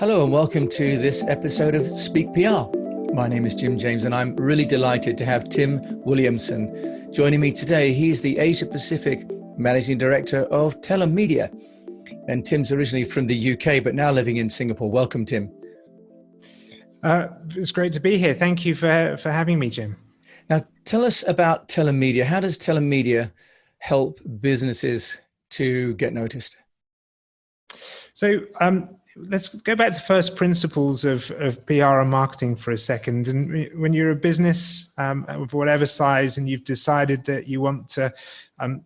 Hello and welcome to this episode of Speak PR. My name is Jim James and I'm really delighted to have Tim Williamson joining me today. He's the Asia Pacific Managing Director of Telum Media. And Tim's originally from the UK, but now living in Singapore. Welcome, Tim. It's great to be here. Thank you for having me, Jim. Now, tell us about Telum Media. How does Telum Media help businesses to get noticed? So let's go back to first principles of PR and marketing for a second. And when you're a business of whatever size and you've decided that you want to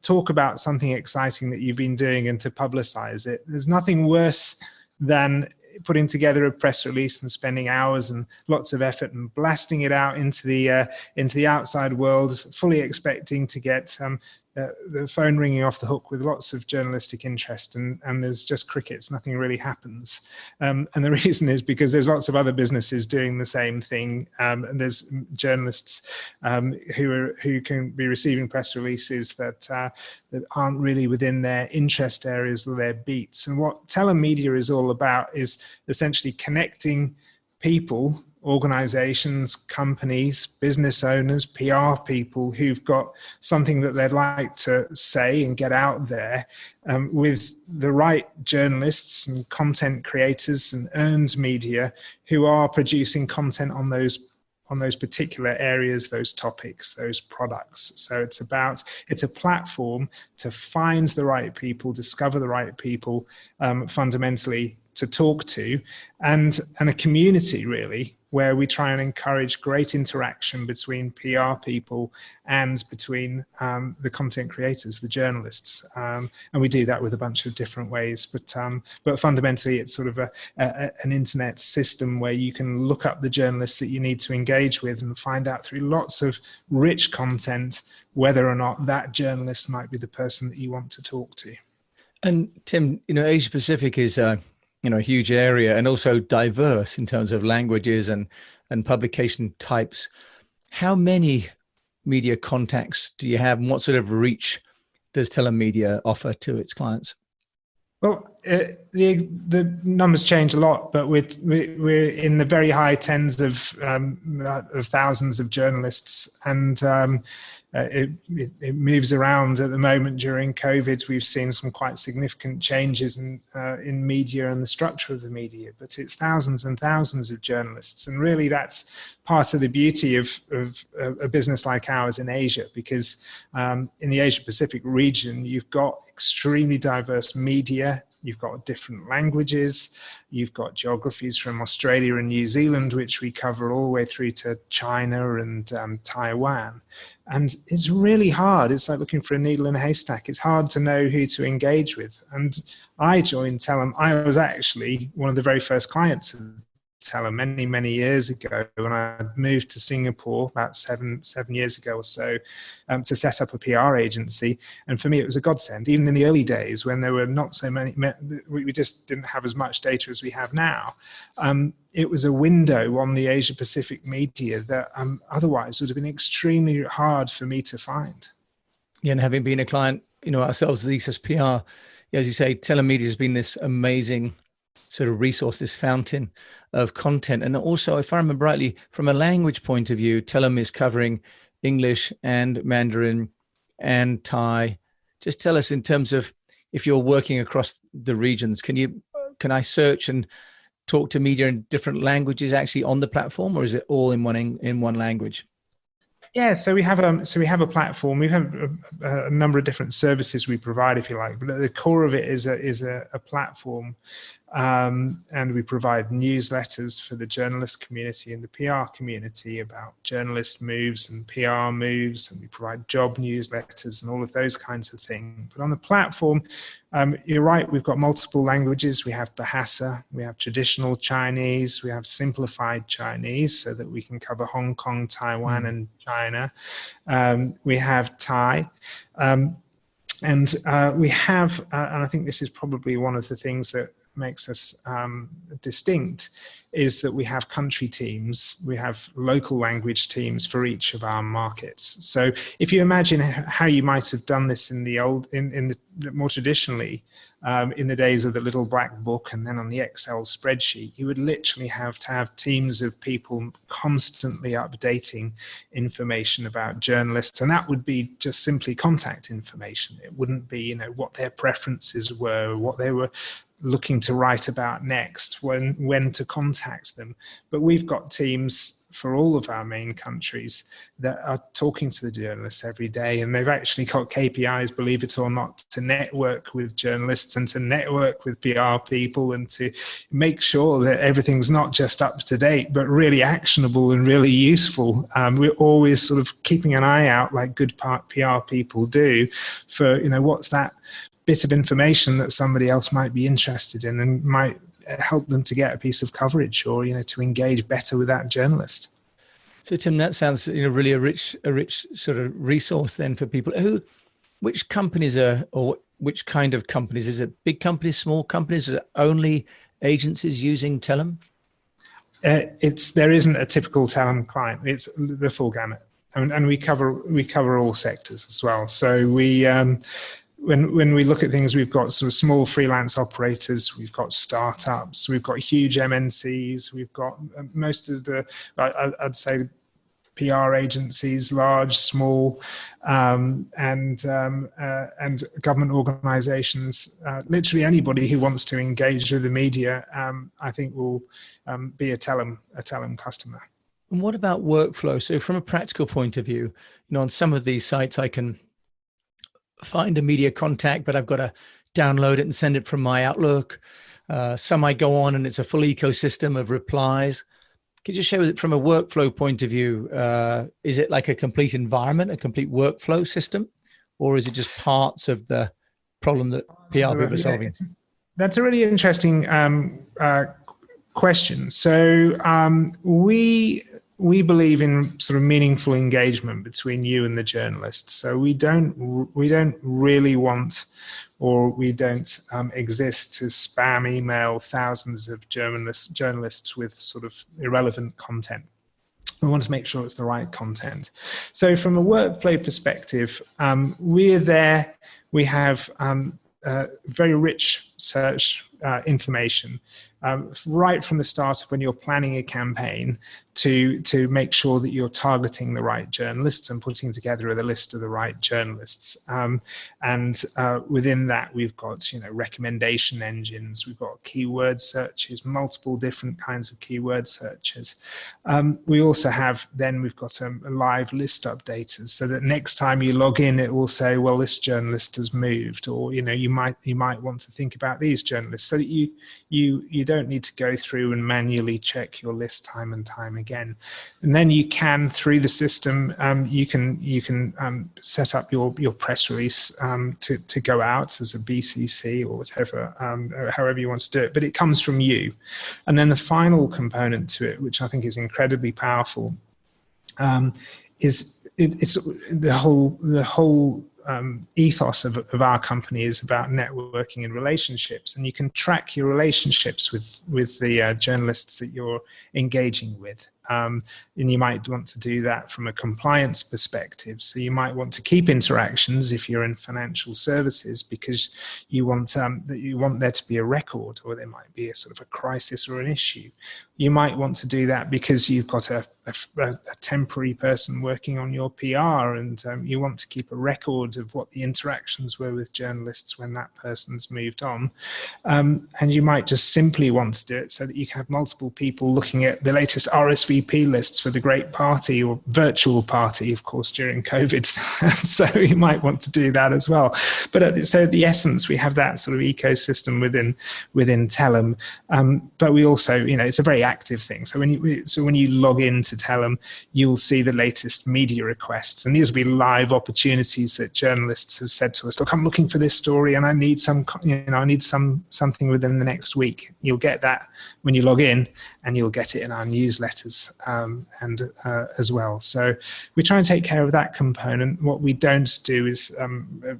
talk about something exciting that you've been doing and to publicize it, there's nothing worse than putting together a press release and spending hours and lots of effort and blasting it out into the outside world, fully expecting to get the phone ringing off the hook with lots of journalistic interest, and there's just crickets. Nothing really happens, and the reason is because there's lots of other businesses doing the same thing, and there's journalists who can be receiving press releases that aren't really within their interest areas or their beats. And what Telum Media is all about is essentially connecting people, organizations, companies, business owners, PR people who've got something that they'd like to say and get out there with the right journalists and content creators and earned media who are producing content on those particular areas, those topics, those products. So it's a platform to find the right people, discover the right people, fundamentally to talk to, and a community really, where we try and encourage great interaction between PR people and between the content creators, the journalists. And we do that with a bunch of different ways, but fundamentally it's sort of an internet system where you can look up the journalists that you need to engage with and find out through lots of rich content whether or not that journalist might be the person that you want to talk to. And Tim, Asia Pacific is a huge area and also diverse in terms of languages and publication types. How many media contacts do you have, and what sort of reach does Telum Media offer to its clients? Well, the numbers change a lot, but we're in the very high tens of thousands of journalists, and it moves around at the moment. During COVID, we've seen some quite significant changes in media and the structure of the media, but it's thousands and thousands of journalists, and really that's part of the beauty of a business like ours in Asia, because in the Asia Pacific region, you've got extremely diverse media. You've got different languages, you've got geographies from Australia and New Zealand, which we cover all the way through to China and Taiwan. And it's really hard. It's like looking for a needle in a haystack. It's hard to know who to engage with. And I joined Telum. I was actually one of the very first clients of Telum many years ago when I moved to Singapore about seven years ago or so to set up a PR agency. And for me, it was a godsend. Even in the early days when there were not so many, we just didn't have as much data as we have now. It was a window on the Asia Pacific media that otherwise would have been extremely hard for me to find. Yeah, and having been a client, ourselves as ESOS PR, as you say, Telum Media has been this amazing sort of resource, this fountain of content. And also, if I remember rightly, from a language point of view, Telum is covering English and Mandarin and Thai. Just tell us in terms of if you're working across the regions, can I search and talk to media in different languages actually on the platform, or is it all in one language? Yeah, so we have a platform. We have a number of different services we provide, if you like, but at the core of it is a platform. And we provide newsletters for the journalist community and the PR community about journalist moves and PR moves, and we provide job newsletters and all of those kinds of things. But on the platform, you're right, we've got multiple languages. We have Bahasa, we have traditional Chinese, we have simplified Chinese so that we can cover Hong Kong, Taiwan, and China. We have Thai. And we have, and I think this is probably one of the things that makes us distinct is that we have country teams, we have local language teams for each of our markets. So if you imagine how you might have done this in the more traditionally, in the days of the little black book and then on the Excel spreadsheet, you would literally have to have teams of people constantly updating information about journalists, and that would be just simply contact information. It wouldn't be, what their preferences were, what they were looking to write about next, when to contact them. But we've got teams for all of our main countries that are talking to the journalists every day, and they've actually got KPIs, believe it or not, to network with journalists and to network with PR people and to make sure that everything's not just up to date but really actionable and really useful. We're always sort of keeping an eye out, like good PR people do, for what's that bit of information that somebody else might be interested in and might help them to get a piece of coverage or to engage better with that journalist. So Tim, that sounds really a rich sort of resource then for people. Which companies or which kind of companies? Is it big companies, small companies? Is it only agencies using Telum? There isn't a typical Telum client. It's the full gamut, and we cover all sectors as well. So we. When we look at things, we've got sort of small freelance operators, we've got startups, we've got huge MNCs, we've got most of the, I'd say, PR agencies, large, small, and government organisations. Literally anybody who wants to engage with the media, I think, will be a Telum customer. And what about workflow? So from a practical point of view, on some of these sites, I can find a media contact, but I've got to download it and send it from my Outlook. Some I go on and it's a full ecosystem of replies. Could you share with it from a workflow point of view? Is it like a complete environment, a complete workflow system, or is it just parts of the problem that PR people are solving? That's a really interesting question. So we believe in sort of meaningful engagement between you and the journalist. So we don't really want, or we don't exist to spam email thousands of journalists with sort of irrelevant content. We want to make sure it's the right content. So from a workflow perspective, we're there. We have very rich search information right from the start of when you're planning a campaign to make sure that you're targeting the right journalists and putting together the list of the right journalists. And within that, we've got recommendation engines, we've got keyword searches, multiple different kinds of keyword searches. We also have, then we've got a live list updaters, so that next time you log in, it will say, well, this journalist has moved, or you might want to think about these journalists, so that you don't need to go through and manually check your list time and time again. And then you can, through the system, you can set up your press release to go out as a BCC or whatever, however you want to do it. But it comes from you. And then the final component to it, which I think is incredibly powerful, is it's the whole ethos of our company is about networking and relationships, and you can track your relationships with the journalists that you're engaging with. And you might want to do that from a compliance perspective. So you might want to keep interactions if you're in financial services, because you want there to be a record, or there might be a sort of a crisis or an issue. You might want to do that because you've got a temporary person working on your PR, and you want to keep a record of what the interactions were with journalists when that person's moved on. And you might just simply want to do it so that you can have multiple people looking at the latest RSVP lists for the great party, or virtual party, of course, during COVID. So you might want to do that as well. But so the essence, we have that sort of ecosystem within Telum. But we also, it's a very active thing. So when you log into Telum, you'll see the latest media requests, and these will be live opportunities that journalists have said to us, look, I'm looking for this story and I need something within the next week. You'll get that when you log in, and you'll get it in our newsletters. clients and as well. So we try and take care of that component. What we don't do is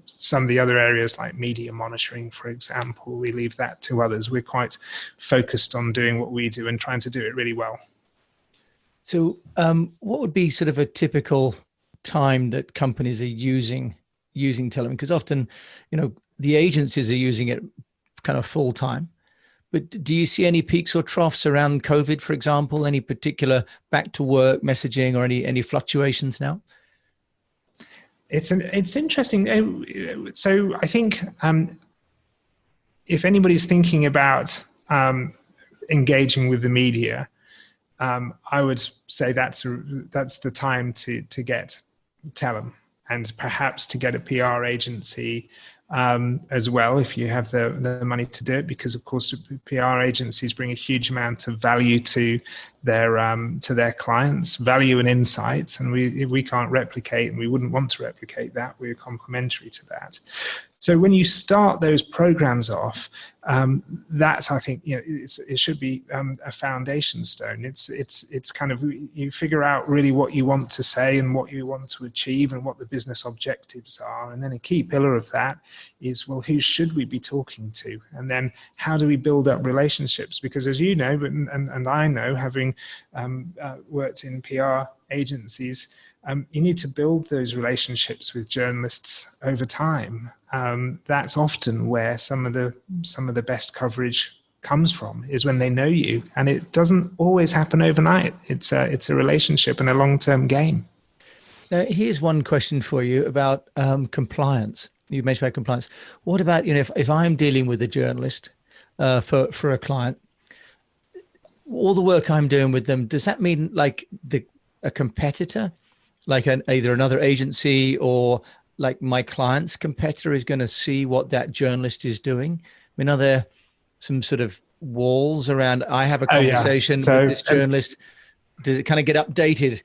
some of the other areas like media monitoring, for example, we leave that to others. We're quite focused on doing what we do and trying to do it really well. So what would be sort of a typical time that companies are using Telum? Because often, the agencies are using it kind of full time. But do you see any peaks or troughs around COVID, for example, any particular back to work messaging or any fluctuations now? It's interesting. So I think if anybody's thinking about engaging with the media, I would say that's the time to get Telum, and perhaps to get a PR agency as well, if you have the money to do it, because of course PR agencies bring a huge amount of value to their clients, value and insights, and we can't replicate, and we wouldn't want to replicate that. We're complementary to that. So when you start those programs off, that's, I think, it should be a foundation stone. It's kind of, you figure out really what you want to say and what you want to achieve and what the business objectives are. And then a key pillar of that is, well, who should we be talking to? And then how do we build up relationships? Because as you know, and I know, having worked in PR agencies, you need to build those relationships with journalists over time. That's often where some of the best coverage comes from, is when they know you, and it doesn't always happen overnight. It's a relationship and a long-term game. Now, here's one question for you about compliance. You mentioned about compliance. What about, if I'm dealing with a journalist for a client, all the work I'm doing with them, does that mean like a competitor, like either another agency or like my client's competitor is going to see what that journalist is doing? I mean, are there some sort of walls around, I have a conversation with this journalist? Does it kind of get updated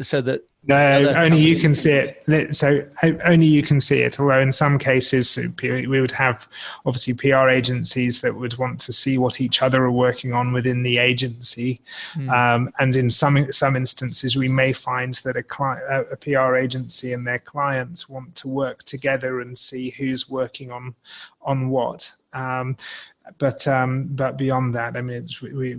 so that only you can see it? So only you can see it. Although in some cases we would have obviously PR agencies that would want to see what each other are working on within the agency, and in some instances we may find that a PR agency and their clients want to work together and see who's working on what. But beyond that, I mean,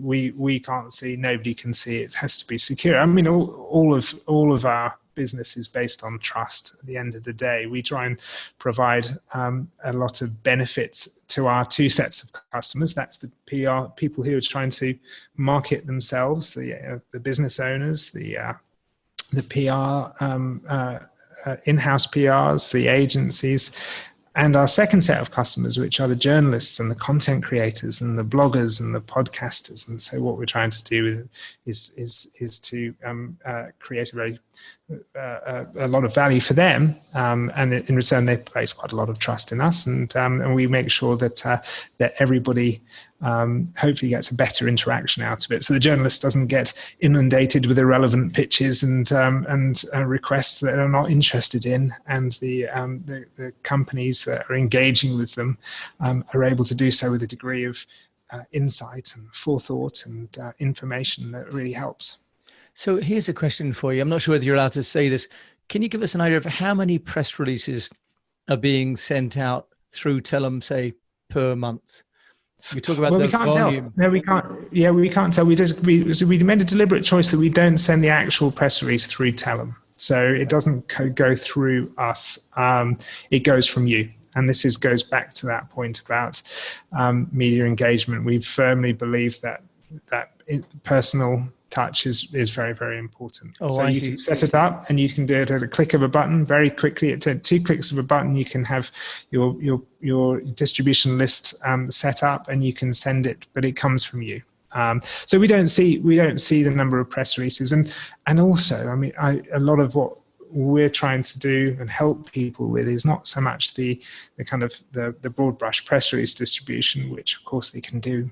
we can't see. Nobody can see. It has to be secure. I mean, all of our business is based on trust. At the end of the day, we try and provide a lot of benefits to our two sets of customers. That's the PR people who are trying to market themselves, the business owners, the PR in-house PRs, the agencies. And our second set of customers, which are the journalists and the content creators and the bloggers and the podcasters. And so what we're trying to do is to create a lot of value for them, and in return they place quite a lot of trust in us, and we make sure that everybody hopefully gets a better interaction out of it, so the journalist doesn't get inundated with irrelevant pitches and requests that they're not interested in, and the companies that are engaging with them are able to do so with a degree of insight and forethought and information that really helps. So here's a question for you. I'm not sure whether you're allowed to say this. Can you give us an idea of how many press releases are being sent out through Telum, say, per month? We talk about the volume. No, we can't. Yeah, we can't tell. We made a deliberate choice that we don't send the actual press release through Telum. So it doesn't go through us. It goes from you. And this goes back to that point about media engagement. We firmly believe that personal touch is very, very important. So you can set it up, and you can do it at a click of a button very quickly. At 2 clicks of a button, you can have your distribution list set up, and you can send it, but it comes from you. So we don't see the number of press releases, and also, I mean, a lot of what we're trying to do and help people with is not so much the kind of the broad brush press release distribution, which of course they can do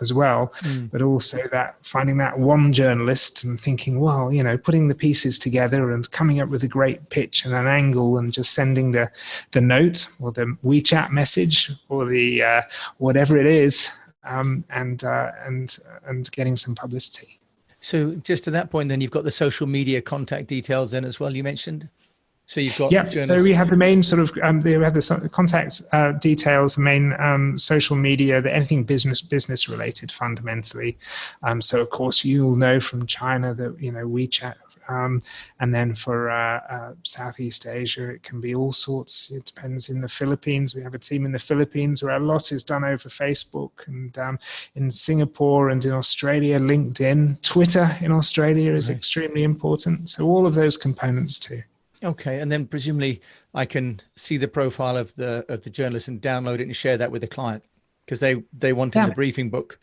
as well, but also that finding that one journalist and thinking, well, putting the pieces together and coming up with a great pitch and an angle, and just sending the note or the WeChat message or the whatever it is, and getting some publicity. So just to that point, then you've got the social media contact details then as well, you mentioned. So you've got Yeah, journalists. so we have the main sort of, we have the contact details, the main social media, anything business related fundamentally. So of course you'll know from China that, WeChat, and then for Southeast Asia, it can be all sorts. It depends. In the Philippines, we have a team in the Philippines where a lot is done over Facebook, and in Singapore and in Australia, LinkedIn, Twitter in Australia is extremely important. So all of those components too. Okay, and then presumably I can see the profile of the journalist and download it and share that with the client, because they want in the briefing book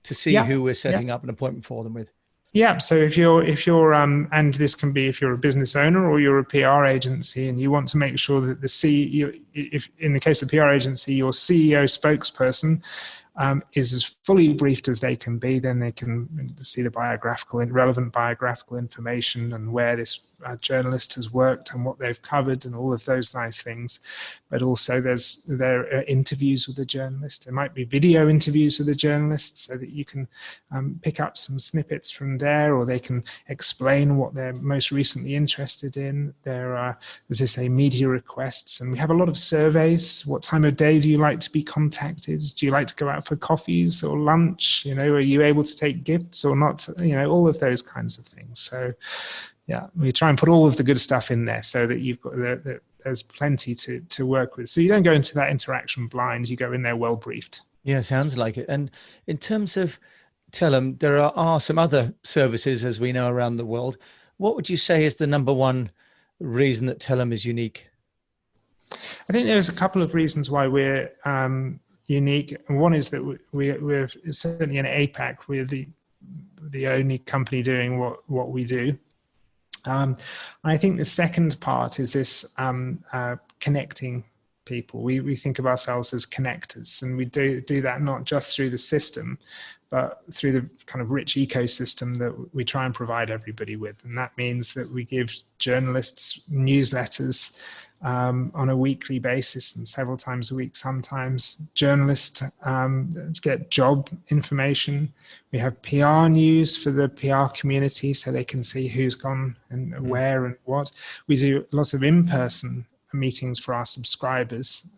to see who we're setting up an appointment for them with. Yeah, so if you're and this can be if you're a business owner or you're a PR agency and you want to make sure that the CEO, if in the case of the PR agency, your CEO spokesperson is as fully briefed as they can be, then they can see the relevant biographical information and where this journalist has worked and what they've covered and all of those nice things. But also there are interviews with the journalist. There might be video interviews with the journalist so that you can pick up some snippets from there, or they can explain what they're most recently interested in. There are, as I say, media requests, and we have a lot of surveys. What time of day do you like to be contacted? Do you like to go out for coffees or lunch? Are you able to take gifts or not? All of those kinds of things. So yeah, we try and put all of the good stuff in there so that you've got there's plenty to work with. So you don't go into that interaction blind. You go in there well briefed. Yeah, sounds like it. And in terms of Telum, there are some other services, as we know, around the world. What would you say is the number one reason that Telum is unique? I think there's a couple of reasons why we're unique. And one is that we're certainly in APAC, we're the only company doing what we do. I think the second part is this connecting people. We think of ourselves as connectors, and we do that not just through the system, but through the kind of rich ecosystem that we try and provide everybody with. And that means that we give journalists newsletters on a weekly basis and several times a week. Sometimes journalists get job information. We have PR news for the PR community so they can see who's gone and where and what. We do lots of in-person meetings for our subscribers.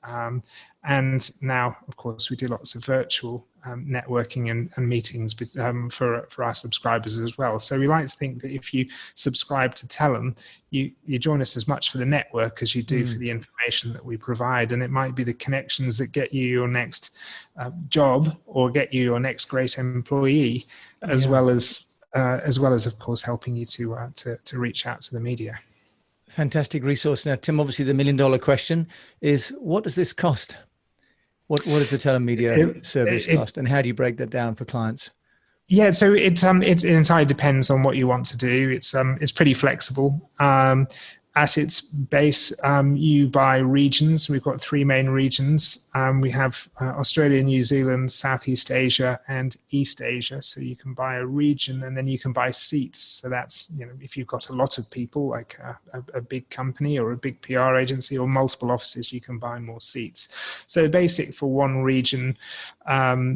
And now, of course, we do lots of virtual networking and meetings for our subscribers as well. So we like to think that if you subscribe to Telum, you join us as much for the network as you do for the information that we provide. And it might be the connections that get you your next job or get you your next great employee, as well as of course helping you to reach out to the media. Fantastic resource. Now, Tim, obviously the $1 million question is, what does this cost? What does the Telum Media service cost, and how do you break that down for clients? Yeah, so it entirely depends on what you want to do. It's pretty flexible. At its base, you buy regions. We've got 3 main regions. We have Australia, New Zealand, Southeast Asia, and East Asia. So you can buy a region, and then you can buy seats. So that's, if you've got a lot of people, like a big company or a big PR agency or multiple offices, you can buy more seats. So basic for one region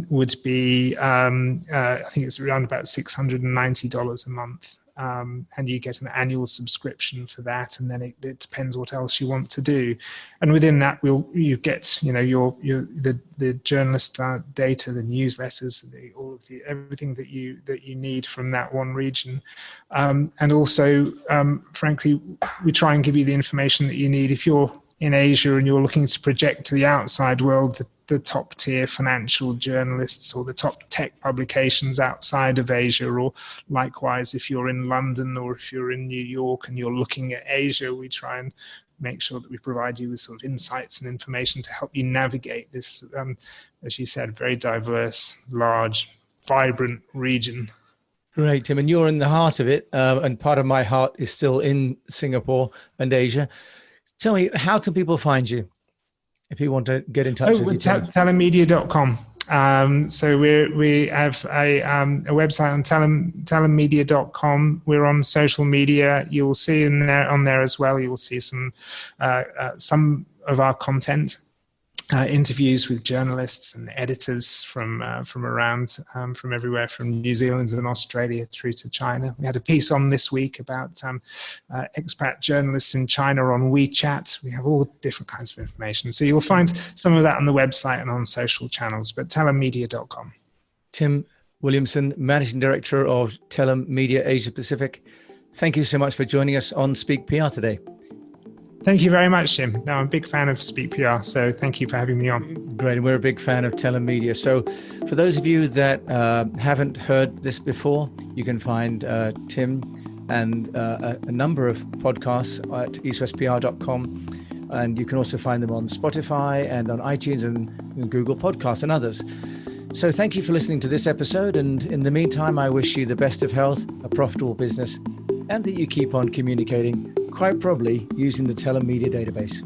would be, I think it's around about $690 a month. And you get an annual subscription for that, and then it depends what else you want to do. And within that, you get the journalist data, the newsletters, all of everything that you need from that one region, and also, frankly, we try and give you the information that you need if you're in Asia and you're looking to project to the outside world the top tier financial journalists or the top tech publications outside of Asia, or likewise if you're in London or if you're in New York and you're looking at Asia, we try and make sure that we provide you with sort of insights and information to help you navigate this, as you said, very diverse, large, vibrant region. Great, Tim, and you're in the heart of it, and part of my heart is still in Singapore and Asia. Tell me, how can people find you if you want to get in touch with you? Telummedia.com. So we have a website on telummedia.com. We're on social media. You will see on there as well. You will see some of our content. interviews with journalists and editors from around, from everywhere, from New Zealand and Australia through to China. We had a piece on this week about expat journalists in China on WeChat. We have all different kinds of information. So you'll find some of that on the website and on social channels, but telummedia.com. Tim Williamson, Managing Director of Telum Media Asia Pacific. Thank you so much for joining us on Speak PR today. Thank you very much, Jim. No, I'm a big fan of Speak PR, so thank you for having me on. Great, and we're a big fan of Telum Media. So for those of you that haven't heard this before, you can find Tim and a number of podcasts at eastwestpr.com, and you can also find them on Spotify and on iTunes and Google Podcasts and others. So thank you for listening to this episode, and in the meantime, I wish you the best of health, a profitable business, and that you keep on communicating, quite probably using the Telum Media database.